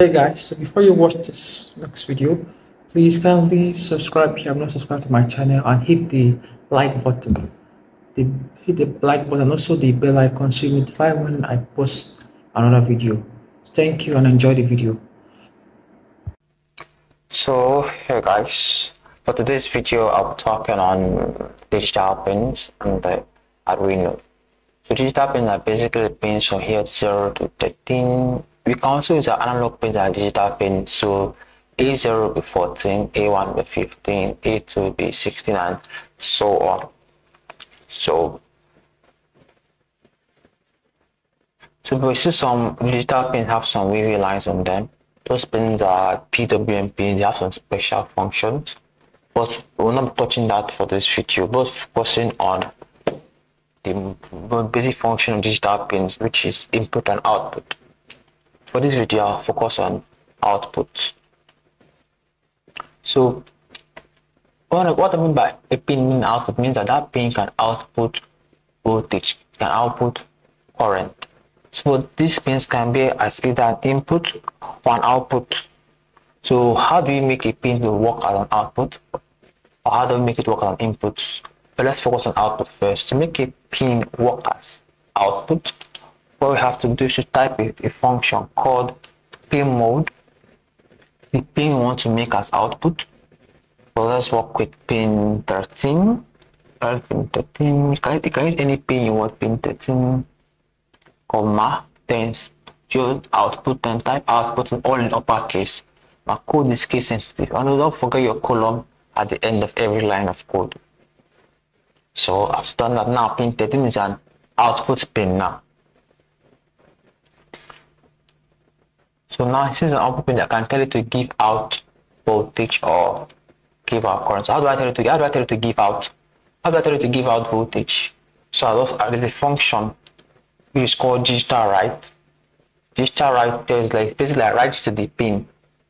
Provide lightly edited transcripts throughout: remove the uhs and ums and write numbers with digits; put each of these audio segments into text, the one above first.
Hey guys, so before you watch this next video, please kindly subscribe if you have not subscribed to my channel and hit the like button. Hit the like button and also the bell icon so you notify when I post another video. Thank you and enjoy the video. So hey guys, for today's video I'll be talking on digital pins and the Arduino. So digital pins are basically pins from here 0 to 13. We can also use our analog pins and digital pins. So A0 will be 14, A1 will be 15, A2 will be 16 and so on. So we see some digital pins have some wavy lines on them. Those pins are PWM pins, they have some special functions, but we're not touching that for this video, but focusing on the basic function of digital pins, which is input and output. For this video, I'll focus on output. So what I mean by a pin mean output means that pin can output voltage, can output current. So these pins can be as either an input or an output. So how do we make a pin to work as an output, or how do we make it work as an input? But let's focus on output first. To make a pin work as output, what we have to do is to type a function called pin mode. The pin we want to make as output. So let's work with pin 13. Pin 13. You can use any pin you want. Pin 13. Comma, then choose output and type output in all in uppercase. My code is case sensitive, and don't forget your column at the end of every line of code. So I've done that. Now pin 13 is an output pin now. So now this is an output pin that can tell you to give out voltage or give out current. So how do I tell you to give out? How do I tell you to give out voltage? So there's a function which is called digital write. Digital write tells like basically like writes to the pin.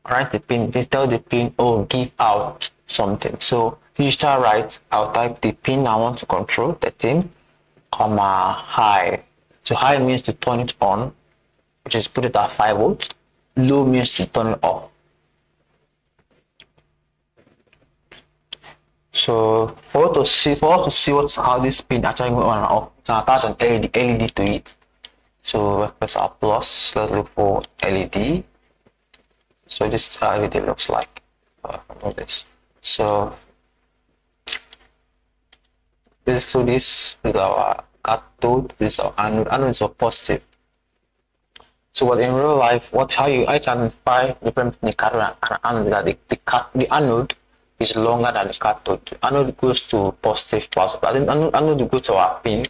Write the pin, this tell the pin, oh, give out something. So digital write, I'll type the pin I want to control, 13, comma high. So high means to turn it on, which is put it at 5 volts. Low means to turn it off. So for us to see how this pin actually goes on and off, so attach an LED to it. So let's press our plus. Let's look for LED. So this is how LED looks like. This. So this is our cathode. This is our anode. Anode is our positive. So what in real life, how you identify the difference between the cathode and anode? That the anode is longer than the cathode. The anode goes to positive plus. But then anode goes to our pin.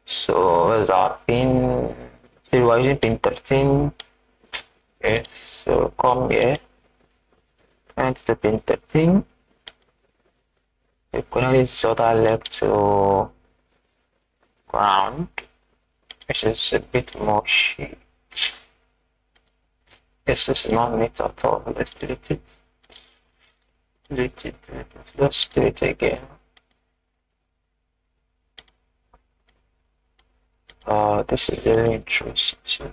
So where's our pin? So we're using pin 13. Okay, so come here and to pin 13. You connect this other leg to ground, which is a bit mushy. This is not neat at all. Let's delete it. Let's do it again. This is very interesting.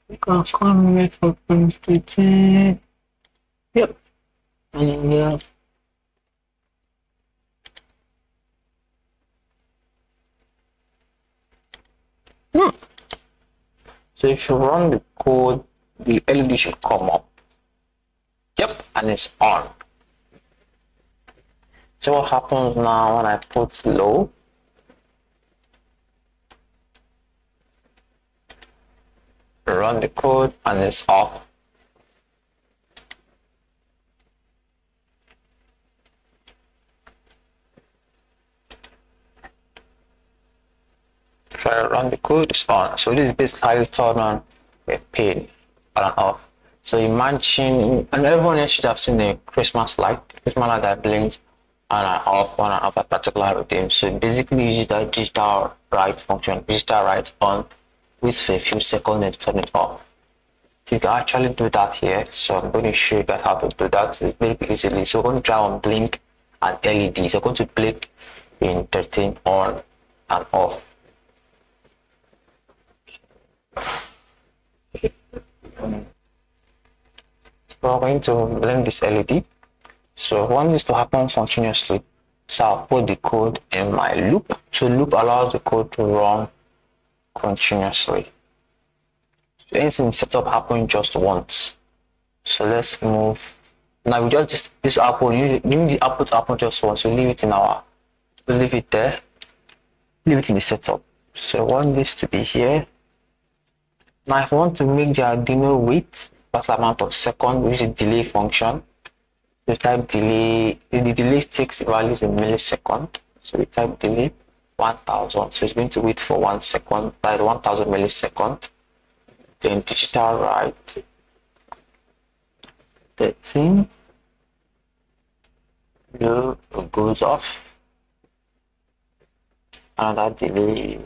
We can come here for pin 13. Yep. And yeah. So if you run the code, the LED should come up. Yep, and it's on. So what happens now when I put low? Run the code and it's off. Try to run the code, it's on. So this is basically how you turn on a pin on and off. So imagine, and everyone else should have seen the Christmas light that blinks on and off a particular routine. So basically use the digital write function, digital write on, wait for a few seconds and turn it off. So you can actually do that here. So I'm going to show you guys how to do that very easily. So we're going to try on blink and LED. So I'm going to blink in 13 on and off. we're going to blend this LED. So I want this to happen continuously. So I'll put the code in my loop. So loop allows the code to run continuously. So anything setup happen just once. So let's move. Now we just this output. You need the output to happen just once. So leave it in our. We'll leave it there. Leave it in the setup. So I want this to be here. Now if I want to make the Arduino wait that amount of second, we use the delay function. We type delay. The delay takes values in millisecond. So we type delay 1000. So it's going to wait for 1 second, by 1000 millisecond. Then digital write 13. Blue goes off. Another delay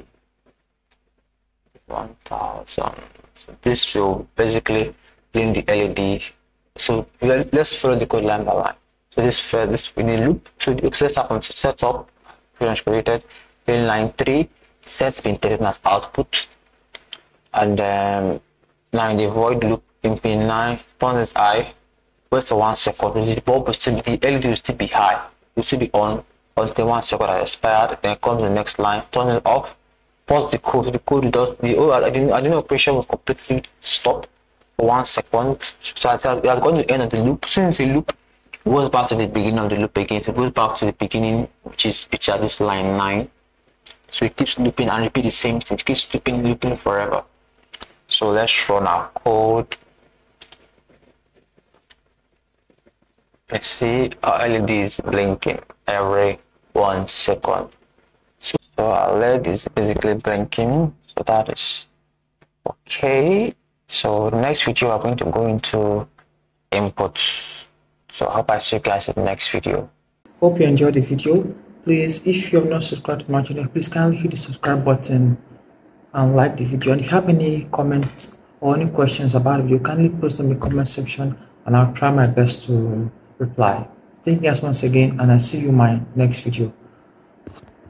1000. So this will basically blink the LED. So let's follow the code line by line. So this in a loop. So the access happens to set up created. In line 3, sets pin 13 as output, and then now in the void loop in pin 9, turn is high, wait for 1 second. The bulb will still be, the LED will still be high, will still be on until 1 second has expired. Then comes the next line, turn it off, pause the code. The code does the Arduino operation will completely stop for 1 second. So we are going to the end of the loop. Since the loop goes back to the beginning of the loop again, so it goes back to the beginning, which is this line 9. So it keeps looping and repeat the same thing. It keeps looping forever. So let's run our code. Let's see, our LED is blinking every 1 second. So our LED is basically blinking. So that is okay. So next video, we're going to go into inputs. So I hope I see you guys in the next video. Hope you enjoyed the video. Please, if you have not subscribed to my channel, please kindly hit the subscribe button and like the video. And if you have any comments or any questions about the video, kindly post them in the comment section and I'll try my best to reply. Thank you guys once again, and I'll see you in my next video.